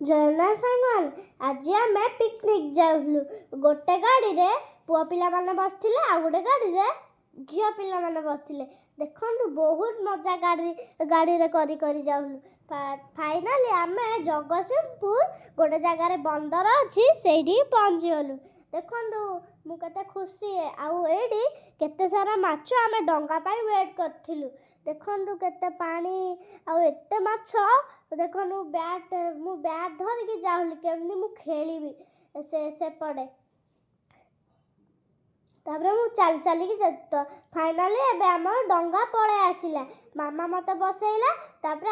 ଜୟ ସାଙ୍ଗଲ ଆଜି ଆମେ ପିକନିକ୍ ଯାଉଥିଲୁ। ଗୋଟେ ଗାଡ଼ିରେ ପୁଅ ପିଲାମାନେ ବସିଥିଲେ, ଆଉ ଗୋଟେ ଗାଡ଼ିରେ ଝିଅ ପିଲାମାନେ ବସିଥିଲେ। ଦେଖନ୍ତୁ ବହୁତ ମଜା ଗାଡ଼ିରେ କରି କରି ଯାଉଥିଲୁ। ଫାଇନାଲି ଆମେ ଜଗତସିଂହପୁର ଗୋଟେ ଜାଗାରେ ବନ୍ଦର ଅଛି, ସେଇଠିକି ପହଞ୍ଚିଗଲୁ। ଦେଖନ୍ତୁ ମୁଁ କେତେ ଖୁସି। ଆଉ ଏଇଠି କେତେ ସାରା ମାଛ ଆମେ ଡଙ୍ଗା ପାଇଁ ୱେଟ୍ କରିଥିଲୁ। ଦେଖନ୍ତୁ କେତେ ପାଣି ଆଉ ଏତେ ମାଛ। ଦେଖନ୍ତୁ ମୁଁ ବ୍ୟାଟ୍ ଧରିକି ଯାଉଥିଲି, କେମିତି ମୁଁ ଖେଳିବି ସେପଟେ। ତାପରେ ମୁଁ ଚାଲିକି ଫାଇନାଲି ଏବେ ଆମର ଡଙ୍ଗା ପଳେଇ ଆସିଲା। ମାମା ମୋତେ ବସେଇଲା, ତାପରେ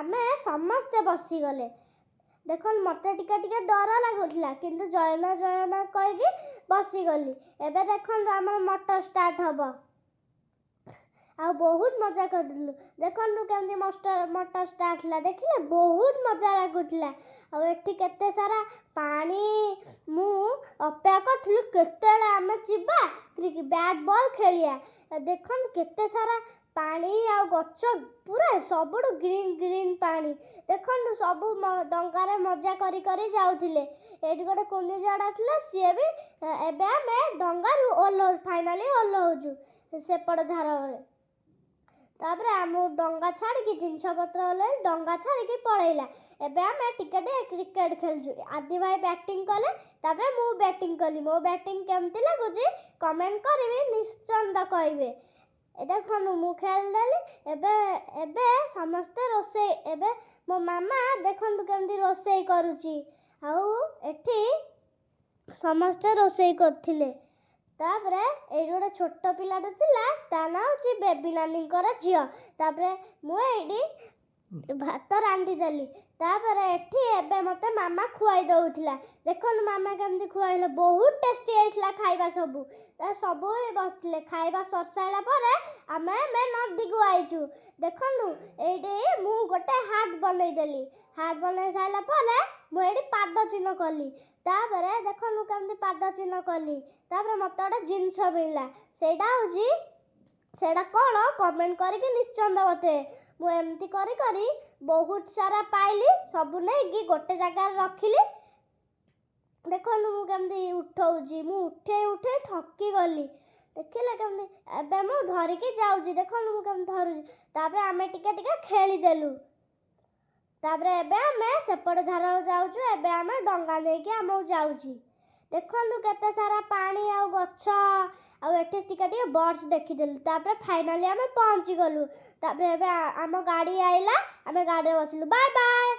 ଆମେ ସମସ୍ତେ ବସିଗଲେ। ଦେଖନ୍ତୁ ମୋତେ ଟିକେ ଡର ଲାଗୁଥିଲା, କିନ୍ତୁ ଜୟ କହିକି ବସିଗଲି। ଏବେ ଦେଖନ୍ତୁ ଆମର ମଟର ଷ୍ଟାର୍ଟ ହେବ। ଆଉ ବହୁତ ମଜା କରିଥିଲୁ। ଦେଖନ୍ତୁ କେମିତି ମଟର ଷ୍ଟାର୍ଟ ହେଲା, ଦେଖିଲେ ବହୁତ ମଜା ଲାଗୁଥିଲା। ଆଉ ଏଠି କେତେ ସାରା ପାଣି। ମୁଁ ଅପେକ୍ଷା କରିଥିଲି କେତେବେଳେ ଆମେ ଯିବା ବ୍ୟାଟ୍ ବଲ୍ ଖେଳିବା। ଦେଖନ୍ତୁ କେତେ ସାରା ପାଣି ଆଉ ଗଛ, ପୁରା ସବୁଠୁ ଗ୍ରୀନ୍ ପାଣି। ଦେଖନ୍ତୁ ସବୁ ଡଙ୍ଗାରେ ମଜା କରି ଯାଉଥିଲେ। ଏଇଠି ଗୋଟେ କୁନି ଝିଅଟା ଥିଲା, ସିଏ ବି। ଏବେ ଆମେ ଡଙ୍ଗାରୁ ଫାଇନାଲି ଓହ୍ଲଉଛୁ ସେପଟ ଧାରରେ। ତାପରେ ଆମ ଡଙ୍ଗା ଛାଡ଼ିକି ଜିନିଷପତ୍ର ଓହ୍ଲେଇ ଡଙ୍ଗା ଛାଡ଼ିକି ପଳେଇଲା। ଏବେ ଆମେ ଟିକେ କ୍ରିକେଟ୍ ଖେଳୁଛୁ। ଆଦି ଭାଇ ବ୍ୟାଟିଂ କଲେ, ତାପରେ ମୁଁ ବ୍ୟାଟିଂ କଲି। ମୋ ବ୍ୟାଟିଂ କେମିତି ଲାଗୁଛି କମେଣ୍ଟ କରିବି, ନିଶ୍ଚିନ୍ତ କହିବେ। ଦେଖନ୍ତୁ ମୁଁ ଖେଳିଦେଲି। ଏବେ ସମସ୍ତେ ରୋଷେଇ। ଏବେ ମୋ ମାମା ଦେଖନ୍ତୁ କେମିତି ରୋଷେଇ କରୁଛି। ଆଉ ଏଠି ସମସ୍ତେ ରୋଷେଇ କରୁଥିଲେ। ତାପରେ ଏଇଠି ଗୋଟେ ଛୋଟ ପିଲାଟେ ଥିଲା, ତା ନାଁ ହେଉଛି ବେବି ନାନୀଙ୍କର ଝିଅ। ତାପରେ ମୁଁ ଏଇଠି ଭାତ ରାନ୍ଧିଦେଲି। ତାପରେ ଏଠି ଏବେ ମୋତେ ମାମା ଖୁଆଇ ଦେଉଥିଲା। ଦେଖନ୍ତୁ ମାମା କେମିତି ଖୁଆଇଲେ, ବହୁତ ଟେଷ୍ଟି ହେଇଥିଲା ଖାଇବା ସବୁ। ସବୁ ବସିଥିଲେ। ଖାଇବା ସରିସାରିଲା ପରେ ଆମେ ନଦୀକୁ ଆଇଛୁ। ଦେଖନ୍ତୁ ଏଇଠି ମୁଁ ଗୋଟେ ହାର୍ଟ ବନେଇଦେଲି। ହାର୍ଟ ବନେଇ ସାରିଲା ପରେ ମୁଁ ଏଇଠି ପାଦ ଚିହ୍ନ କଲି। ତାପରେ ଦେଖନ୍ତୁ କେମିତି ପାଦ ଚିହ୍ନ କଲି। ତାପରେ ମୋତେ ଗୋଟେ ଜିନିଷ ମିଳିଲା। ସେଇଟା କ'ଣ କମେଣ୍ଟ କରିକି ନିଶ୍ଚିନ୍ତ ବତେଇବେ। ମୁଁ ଏମିତି କରି ବହୁତ ସାରା ପାଇଲି। ସବୁ ନେଇକି ଗୋଟେ ଜାଗାରେ ରଖିଲି। ଦେଖନ୍ତୁ ମୁଁ କେମିତି ଉଠଉଛି। ମୁଁ ଉଠେଇ ଥକିଗଲି। ଦେଖିଲେ କେମିତି। ଏବେ ମୁଁ ଧରିକି ଯାଉଛି। ଦେଖନ୍ତୁ ମୁଁ କେମିତି ଧରୁଛି। ତାପରେ ଆମେ ଟିକେ ଖେଳିଦେଲୁ। ତାପରେ ଏବେ ଆମେ ସେପଟେ ଧାରାକୁ ଯାଉଛୁ। ଏବେ ଆମେ ଡଙ୍ଗା ନେଇକି ଆମକୁ ଯାଉଛି। ଦେଖନ୍ତୁ କେତେ ସାରା ପାଣି ଆଉ ଗଛ। ଆଉ ଏଠି ଟିକେ ବର୍ଡସ୍ ଦେଖିଦେଲୁ। ତାପରେ ଫାଇନାଲି ଆମେ ପହଞ୍ଚିଗଲୁ। ତାପରେ ଏବେ ଆମ ଗାଡ଼ି ଆଇଲା, ଆମେ ଗାଡ଼ିରେ ବସିଲୁ। Bye bye.